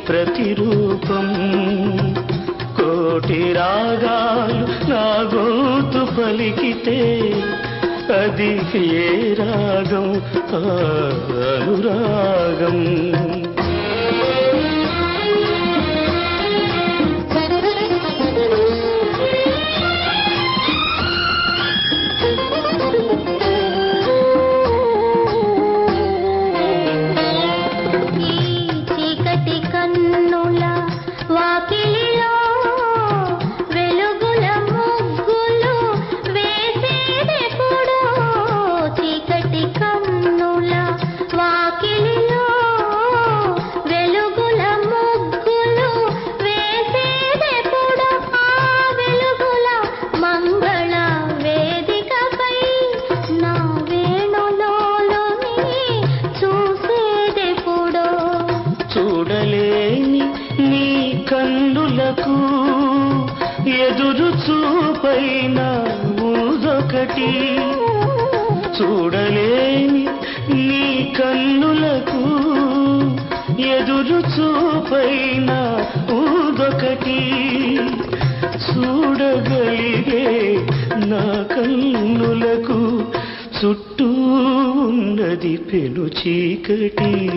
ప్రతిరూపం. కోటి రాగాలు నా గొంతు పలికితే అది ఏ రాగం? అనురాగం. చూడలేని నీ కన్నులకు ఎదురు చూపైన ఊదొకటి. చూడలేని నీ కన్నులకు ఎదురు చూపైన ఊదొకటి. చూడగలిగే నా కన్నులకు చుట్టూ ఉన్నది పెను చీకటి.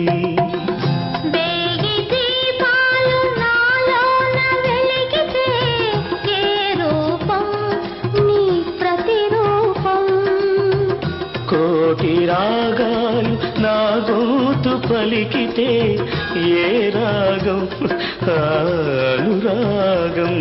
కోటి రాగాలు నా గొంతు పలికితే ఏ రాగం? అనురాగం.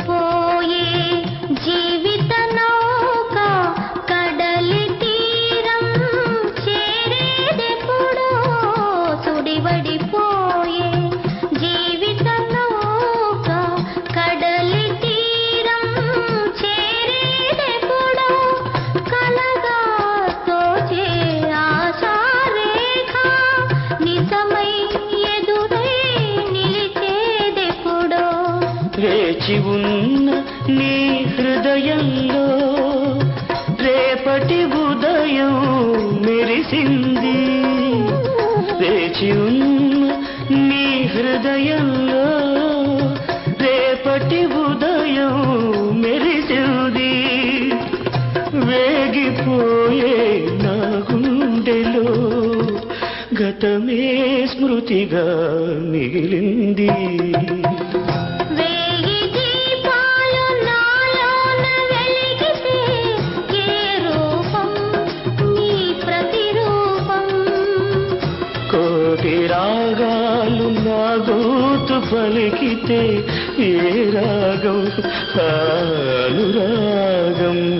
పోయే జీవిత నౌక కడలి తీరం చేరేదెప్పుడో. సుడివడిపోయే జీవిత నౌక కడలి తీరం చేరేదెప్పుడో. కలగా తోచే ఆశారేఖ నిజమై ఎదురై నిలిచేదెప్పుడో. వేచి ఉన్న నీ హృదయంలో రేపటి ఉదయం మెరిసింది. వేచి ఉన్న నీ హృదయంలో రేపటి ఉదయం మెరిసింది. వేగిపోయే నా గుండెలో గతమే స్మృతిగా మిగిలింది. కోటి రాగాలు నా గొంతు పలికితే ఏ రాగం? అనురాగం.